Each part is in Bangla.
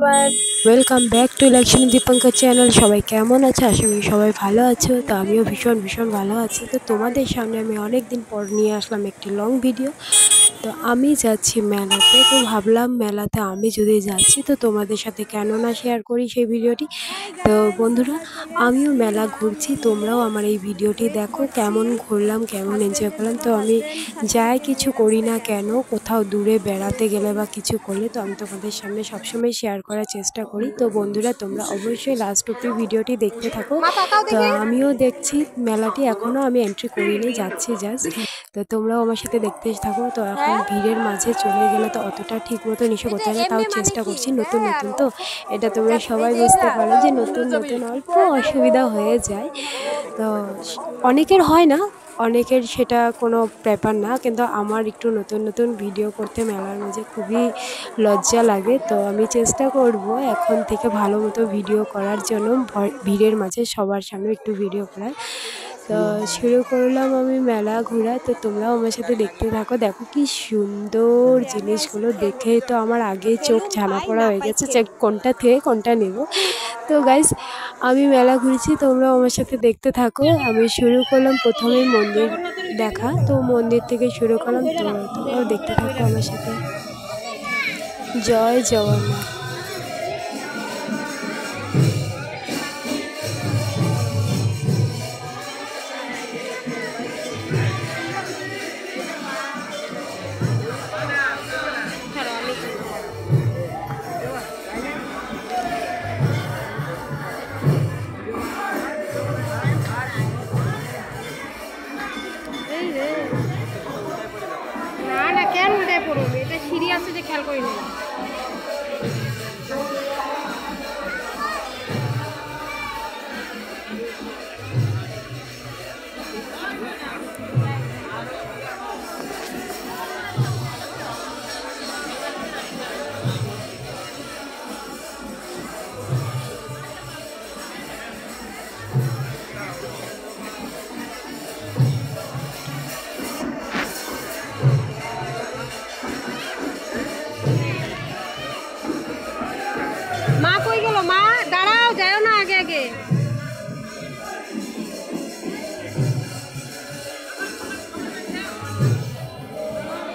everyone, welcome back to Lakshmi Deepankar channel. সবাই কেমন আছে? আশা করি সবাই ভালো আছো। তো আমিও ভীষণ ভালো আছি। তো তোমাদের সামনে আমি অনেক দিন পর নিয়ে আসলাম একটি লং ভিডিও। তো আমি যাচ্ছি মেলাতে, তো ভাবলাম মেলাতে আমি যদি যাচ্ছি তো তোমাদের সাথে কেন না শেয়ার করি সেই ভিডিওটি। তো বন্ধুরা, আমিও মেলা ঘুরছি, তোমরাও আমার এই ভিডিওটি দেখো কেমন ঘুরলাম, কেমন এনজয় করলাম। তো আমি যাই কিছু করি না কেন, কোথাও দূরে বেড়াতে গেলে বা কিছু করলে তো আমি তোমাদের সামনে সবসময় শেয়ার করার চেষ্টা করি। তো বন্ধুরা, তোমরা অবশ্যই লাস্ট অব্দি ভিডিওটি দেখতে থাকো। তো আমিও দেখছি মেলাটি, এখনও আমি এন্ট্রি করিনি, যাচ্ছি জাস্ট। তো তোমরাও আমার সাথে দেখতে থাকো। তো এখন ভিড়ের মাঝে চলে গেলে তো অতটা ঠিক মতো এসে করতে হবে, তাও চেষ্টা করছি। নতুন তো এটা তোমরা সবাই বুঝতে পারো যে নতুন অল্প অসুবিধা হয়ে যায়। তো অনেকের হয় না, অনেকের সেটা কোনো ব্যাপার না, কিন্তু আমার একটু নতুন ভিডিও করতে মেলার মাঝে খুবই লজ্জা লাগে। তো আমি চেষ্টা করব এখন থেকে ভালো মতো ভিডিও করার জন্য, ভিড়ের মাঝে সবার সামনে একটু ভিডিও করার। তো শুরু করলাম আমি মেলা ঘোরা। তো তোমরাও আমার সাথে দেখতে থাকো। দেখো কি সুন্দর জিনিসগুলো, দেখে তো আমার আগেই চোখ ঝানা পড়া হয়ে গেছে যে কোনটা থেকে কোনটা নেব। তো গাইস, আমি মেলা ঘুরছি, তোমরাও আমার সাথে দেখতে থাকো। আমি শুরু করলাম প্রথমে মন্দির দেখা, তো মন্দির থেকে শুরু করলাম। তো তোমরাও দেখতে থাকো আমার সাথে। জয় জগন্নাথ। না কেন উল্টায় পড়বে, এটা সিঁড়ি আছে যে খেয়াল করি না। মা কই গেল? মা দাঁড়াও, যাও না, আগে আগে।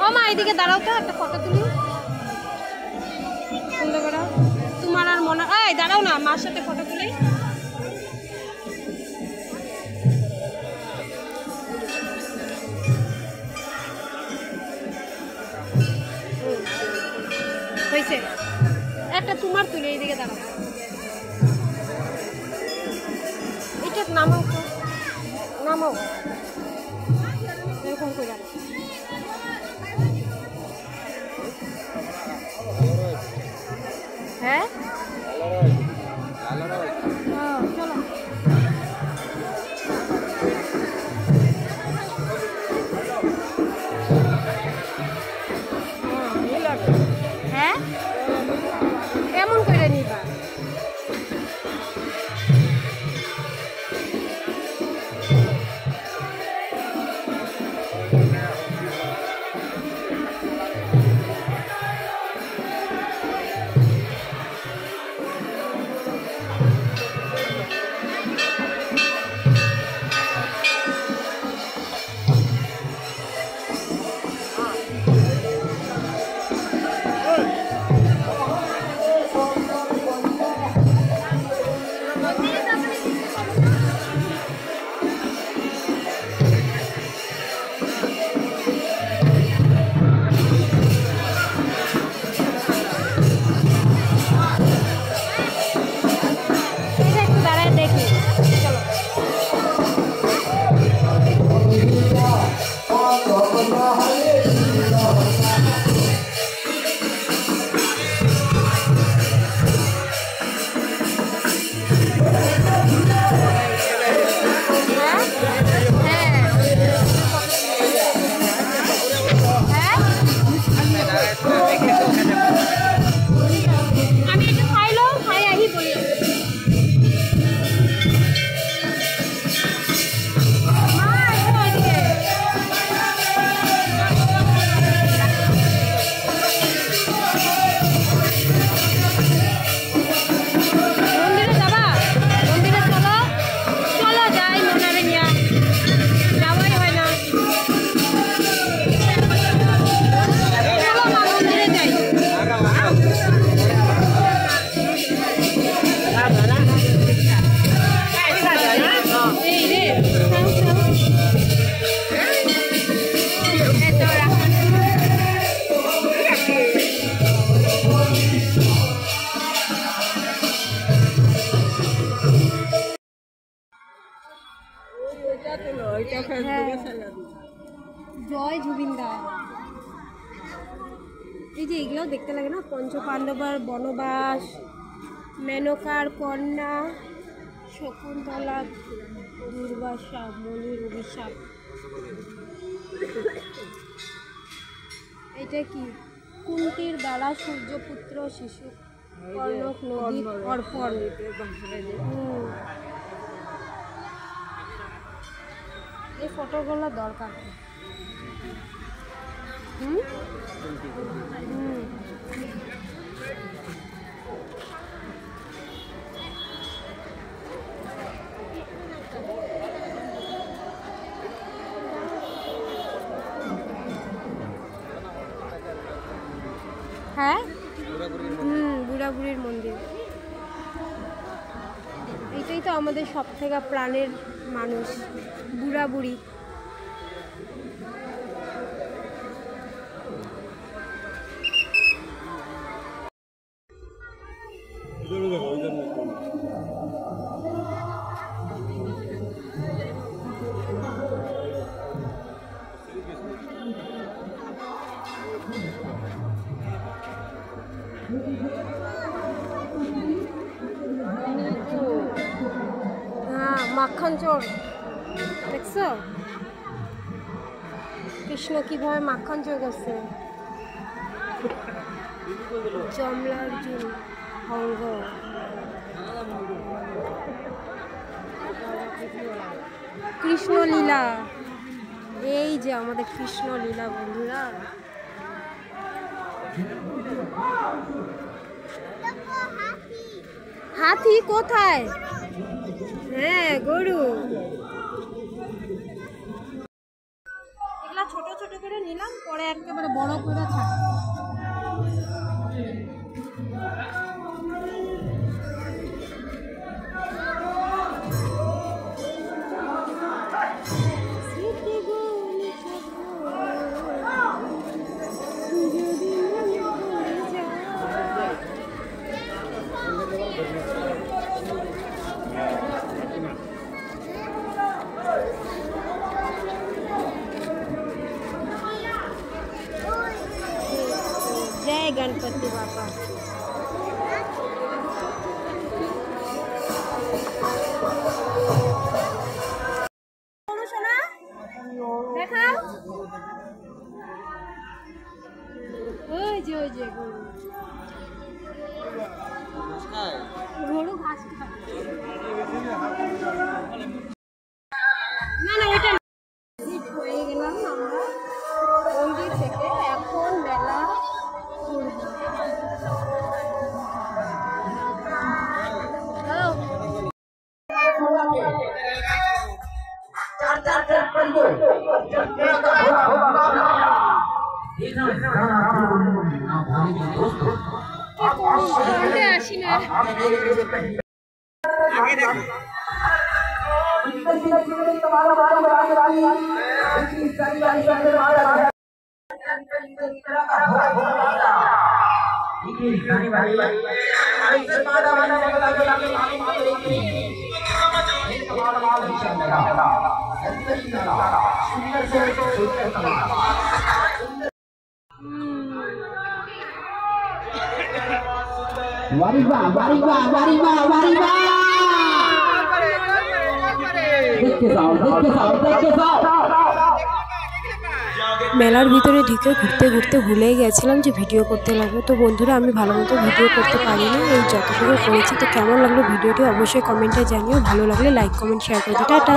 ও মা, এদিকে দাঁড়াও তো, একটা ফটো তুলি। সুন্দর করে তোমার আর মনে, এই দাঁড়াও না, মার সাথে ফটো তুলি। হয়েছে, একটা তোমার তুলি, এইদিকে দাঁড়াও। এটা নামাও তো, নামাও, এরকম করে দাঁড়াও। হ্যাঁ চলো। হ্যাঁ কেমন করে নিবা? যে এগুলো দেখতে লাগে না, পঞ্চপাণ্ডবের বনবাস, মেনকার কন্যা, শকুন্তলা, দুর্বাসা, মনির অভিশাপ। এটা কি? কুন্তির দ্বারা সূর্যপুত্র শিশু কর্ণক নদী অর্পণ। এই ফটোগুলো দরকার। হ্যাঁ, বুড়াবুড়ির মন্দির। এটাই তো আমাদের সব থেকে প্রাণের মানুষ, বুড়াবুড়ি। হ্যাঁ, মাখন চোর দেখছো? কৃষ্ণ কিভাবে মাখন চোর করছে। জমলার্জুন অঙ্গ, কৃষ্ণলীলা। এই যে আমাদের কৃষ্ণলীলা বন্ধুরা। হাতি কোথায়? হ্যাঁ, গরু। এগুলা ছোট ছোট করে নিলাম, পরে একেবারে বড় করে ছাড়। जय गणपति बापा। देखाओ, ওই যে গরু ঘাস খায়। না না, ওইটা হয়ে গেলাম আমরা মন্দির থেকে। এখন মেলা আসি না। মেলার ভিতরে ঢুকে ঘুরতে ঘুরতে ভুলেই গেছিলাম যে ভিডিও করতে লাগবে। তো বন্ধুরা, আমি ভালো মতো ভিডিও করতে পারিনি, এই যতটুকু করেছি। তো কেমন লাগলো ভিডিওটি অবশ্যই কমেন্টে জানিও। ভালো লাগলে লাইক কমেন্ট শেয়ার করে দিও। টাটা।